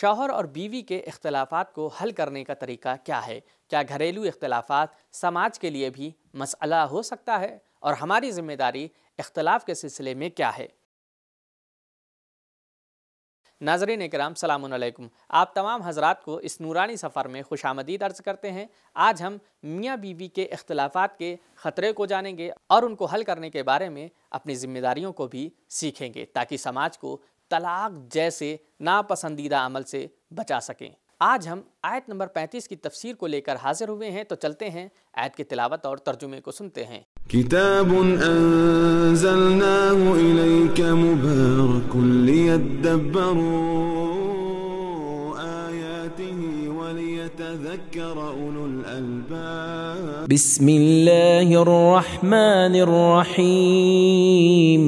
شوہر اور بیوی کے اختلافات کو حل کرنے کا طریقہ کیا ہے؟ کیا گھریلو اختلافات سماج کے لیے بھی مسئلہ ہو سکتا ہے؟ اور ہماری ذمہ داری اختلاف کے سلسلے میں کیا ہے؟ ناظرین اکرام، سلام علیکم۔ آپ تمام حضرات کو اس نورانی سفر میں خوش آمدید عرض کرتے ہیں۔ آج ہم میاں بیوی کے اختلافات کے خطرے کو جانیں گے اور ان کو حل کرنے کے بارے میں اپنی ذمہ داریوں کو بھی سیکھیں گے تاکہ سماج کو طلاق جیسے ناپسندیدہ عمل سے بچا سکیں۔ آج ہم آیت نمبر 35 کی تفسیر کو لے کر حاضر ہوئے ہیں، تو چلتے ہیں آیت کی تلاوت اور ترجمے کو سنتے ہیں۔ کتاب انزلناه الیک مبارک لیدبروا آیاته ولیتذکر اولو الالباب۔ بسم اللہ الرحمن الرحیم۔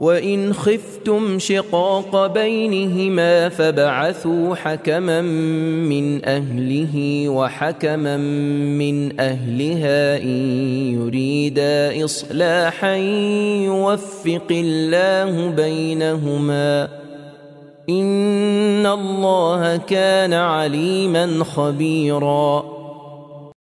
وَإِنْ خِفْتُمْ شِقَاقَ بَيْنِهِمَا فَابْعَثُوا حَكَمًا مِّنْ أَهْلِهِ وَحَكَمًا مِّنْ أَهْلِهَا إِنْ يُرِيدَا إِصْلَاحًا يُوَفِّقِ اللَّهُ بَيْنَهُمَا إِنَّ اللَّهَ كَانَ عَلِيمًا خَبِيرًا۔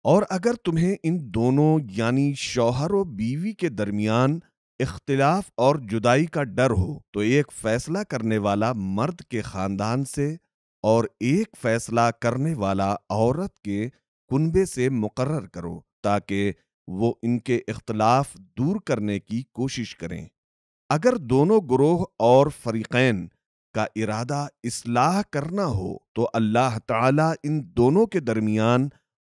اور اگر تمہیں ان دونوں یعنی شوہر و بیوی کے درمیان اختلاف اور جدائی کا ڈر ہو تو ایک فیصلہ کرنے والا مرد کے خاندان سے اور ایک فیصلہ کرنے والا عورت کے کنبے سے مقرر کرو تاکہ وہ ان کے اختلاف دور کرنے کی کوشش کریں۔ اگر دونوں گروہ اور فریقین کا ارادہ اصلاح کرنا ہو تو اللہ تعالیٰ ان دونوں کے درمیان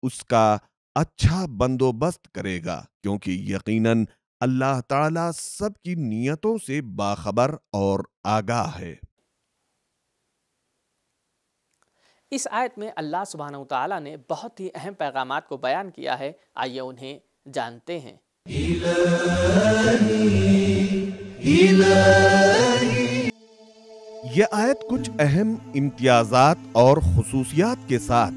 اس کا اچھا بندوبست کرے گا، کیونکہ یقیناً اللہ تعالیٰ سب کی نیتوں سے باخبر اور آگاہ ہے۔ اس آیت میں اللہ سبحانہ وتعالیٰ نے بہت ہی اہم پیغامات کو بیان کیا ہے، آئیے انہیں جانتے ہیں۔ یہ آیت کچھ اہم امتیازات اور خصوصیات کے ساتھ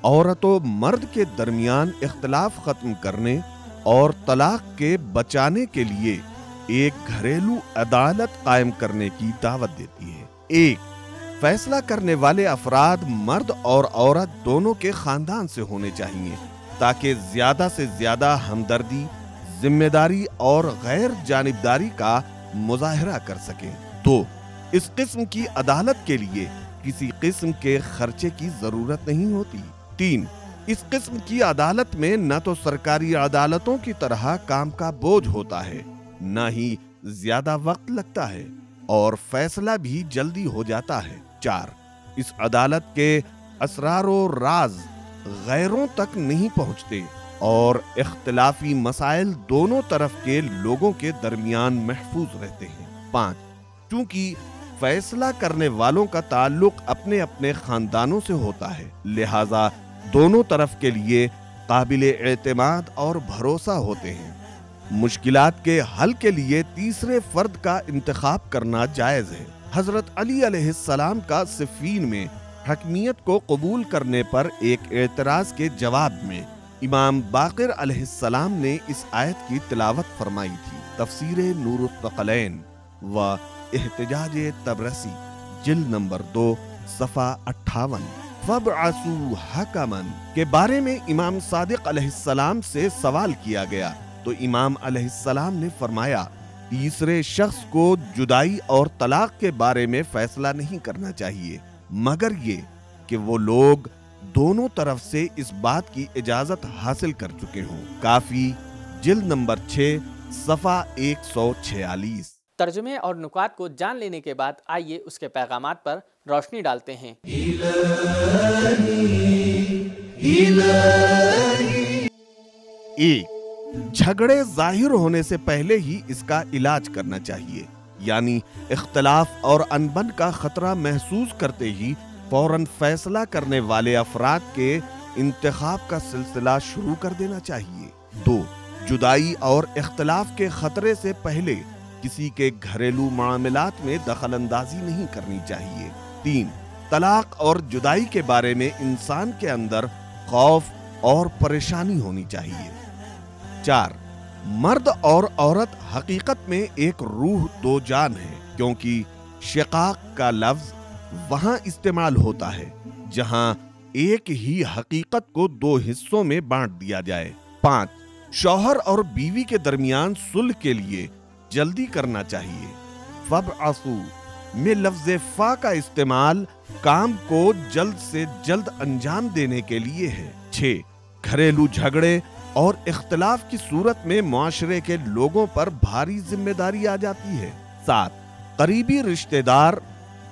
عورت و مرد کے درمیان اختلاف ختم کرنے اور طلاق کے بچانے کے لیے ایک گھریلو عدالت قائم کرنے کی دعوت دیتی ہے۔ ایک، فیصلہ کرنے والے افراد مرد اور عورت دونوں کے خاندان سے ہونے چاہیے تاکہ زیادہ سے زیادہ ہمدردی، ذمہ داری اور غیر جانبداری کا مظاہرہ کر سکیں۔ دو، اس قسم کی عدالت کے لیے کسی قسم کے خرچے کی ضرورت نہیں ہوتی۔ تین، اس قسم کی عدالت میں نہ تو سرکاری عدالتوں کی طرح کام کا بوجھ ہوتا ہے، نہ ہی زیادہ وقت لگتا ہے اور فیصلہ بھی جلدی ہو جاتا ہے۔ چار، اس عدالت کے اسرار و راز غیروں تک نہیں پہنچتے اور اختلافی مسائل دونوں طرف کے لوگوں کے درمیان محفوظ رہتے ہیں۔ پانچ، چونکہ فیصلہ کرنے والوں کا تعلق اپنے اپنے خاندانوں سے ہوتا ہے، لہذا دونوں طرف کے لیے قابل اعتماد اور بھروسہ ہوتے ہیں۔ مشکلات کے حل کے لیے تیسرے فرد کا انتخاب کرنا جائز ہے۔ حضرت علی علیہ السلام کا صفین میں حکمیت کو قبول کرنے پر ایک اعتراض کے جواب میں امام باقر علیہ السلام نے اس آیت کی تلاوت فرمائی تھی۔ تفسیر نور الثقلین و احتجاج تبرسی جلد نمبر 2 صفحہ 58 فَابْعَثُوا حَكَمًا کے بارے میں امام صادق علیہ السلام سے سوال کیا گیا تو امام علیہ السلام نے فرمایا، تیسرے شخص کو جدائی اور طلاق کے بارے میں فیصلہ نہیں کرنا چاہیے مگر یہ کہ وہ لوگ دونوں طرف سے اس بات کی اجازت حاصل کر چکے ہوں۔ کافی جلد نمبر 6 صفحہ 146۔ ترجمے اور نکات کو جان لینے کے بعد آئیے اس کے پیغامات پر روشنی ڈالتے ہیں۔ ایک، جھگڑے ظاہر ہونے سے پہلے ہی اس کا علاج کرنا چاہیے، یعنی اختلاف اور انبن کا خطرہ محسوس کرتے ہی فوراً فیصلہ کرنے والے افراد کے انتخاب کا سلسلہ شروع کر دینا چاہیے۔ دو، جدائی اور اختلاف کے خطرے سے پہلے کسی کے گھریلو معاملات میں دخل اندازی نہیں کرنی چاہیے۔ تین، طلاق اور جدائی کے بارے میں انسان کے اندر خوف اور پریشانی ہونی چاہیے۔ چار، مرد اور عورت حقیقت میں ایک روح دو جان ہے، کیونکہ شقاق کا لفظ وہاں استعمال ہوتا ہے جہاں ایک ہی حقیقت کو دو حصوں میں بانٹ دیا جائے۔ 5. شوہر اور بیوی کے درمیان صلح کے لیے جلدی کرنا چاہیے۔ فَابْعَثُوا میں لفظ فا کا استعمال کام کو جلد سے جلد انجام دینے کے لیے ہے۔ 6. گھریلو جھگڑے اور اختلاف کی صورت میں معاشرے کے لوگوں پر بھاری ذمہ داری آ جاتی ہے۔ 7. قریبی رشتہ دار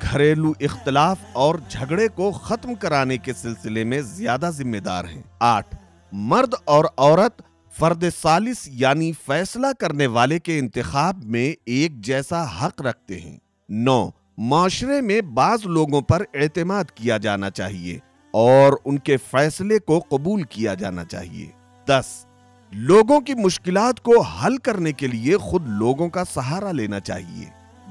گھریلو اختلاف اور جھگڑے کو ختم کرانے کے سلسلے میں زیادہ ذمہ دار ہیں۔ 8. مرد اور عورت فرد ثالث یعنی فیصلہ کرنے والے کے انتخاب میں ایک جیسا حق رکھتے ہیں۔ 9. معاشرے میں بعض لوگوں پر اعتماد کیا جانا چاہیے اور ان کے فیصلے کو قبول کیا جانا چاہیے۔ 10. لوگوں کی مشکلات کو حل کرنے کے لیے خود لوگوں کا سہارا لینا چاہیے۔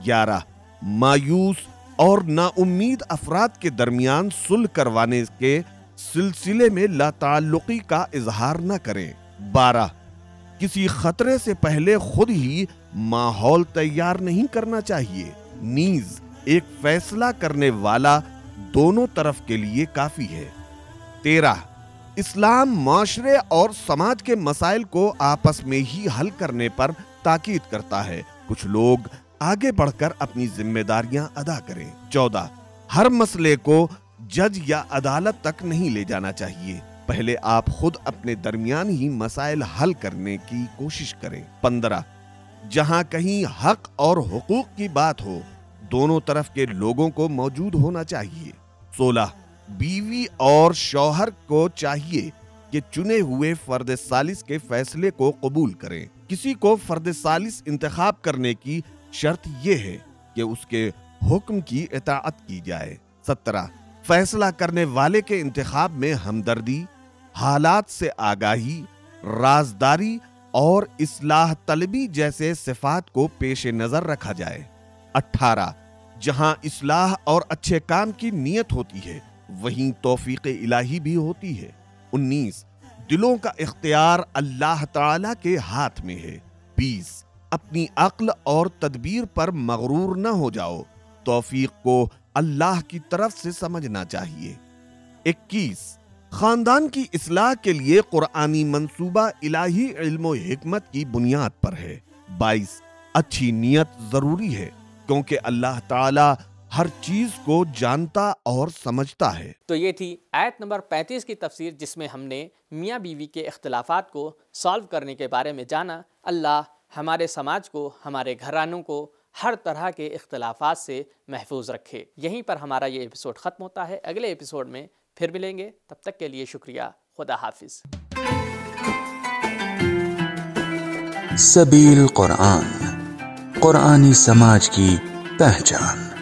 11. مایوس اور نا امید افراد کے درمیان صلح کروانے کے سلسلے میں لا تعلقی کا اظہار نہ کریں۔ 12. کسی خطرے سے پہلے خود ہی ماحول تیار نہیں کرنا چاہیے، نیز ایک فیصلہ کرنے والا دونوں طرف کے لیے کافی ہے۔ 13. اسلام معاشرے اور سماج کے مسائل کو آپس میں ہی حل کرنے پر تاکید کرتا ہے۔ کچھ لوگ آگے بڑھ کر اپنی ذمہ داریاں ادا کریں۔ 14. ہر مسئلے کو جج یا عدالت تک نہیں لے جانا چاہیے، پہلے آپ خود اپنے درمیان ہی مسائل حل کرنے کی کوشش کریں۔ 15. جہاں کہیں حق اور حقوق کی بات ہو، دونوں طرف کے لوگوں کو موجود ہونا چاہیے۔ 16. بیوی اور شوہر کو چاہیے کہ چنے ہوئے فرد ثالث کے فیصلے کو قبول کریں۔ کسی کو فرد ثالث انتخاب کرنے کی شرط یہ ہے کہ اس کے حکم کی اطاعت کی جائے۔ 17. فیصلہ کرنے والے کے انتخاب میں ہمدردی، حالات سے آگاہی، رازداری اور اصلاح طلبی جیسے صفات کو پیش نظر رکھا جائے۔ 18. جہاں اصلاح اور اچھے کام کی نیت ہوتی ہے، وہیں توفیق الہی بھی ہوتی ہے۔ 19. دلوں کا اختیار اللہ تعالی کے ہاتھ میں ہے۔ 20. اپنی عقل اور تدبیر پر مغرور نہ ہو جاؤ، توفیق کو اللہ کی طرف سے سمجھنا چاہیے۔ 21. خاندان کی اصلاح کے لیے قرآنی منصوبہ الہی علم و حکمت کی بنیاد پر ہے۔ 22. اچھی نیت ضروری ہے کیونکہ اللہ تعالی ہر چیز کو جانتا اور سمجھتا ہے۔ تو یہ تھی آیت نمبر 35 کی تفسیر، جس میں ہم نے میاں بیوی کے اختلافات کو سالو کرنے کے بارے میں جانا۔ اللہ ہمارے سماج کو، ہمارے گھرانوں کو ہر طرح کے اختلافات سے محفوظ رکھے۔ یہیں پر ہمارا یہ ایپیسوڈ ختم ہوتا ہے۔ اگلے ایپیسوڈ میں پھر ملیں گے، تب تک کے لیے شکریہ، خدا حافظ۔ سبیل قرآن، قرآنی سماج کی پہچان۔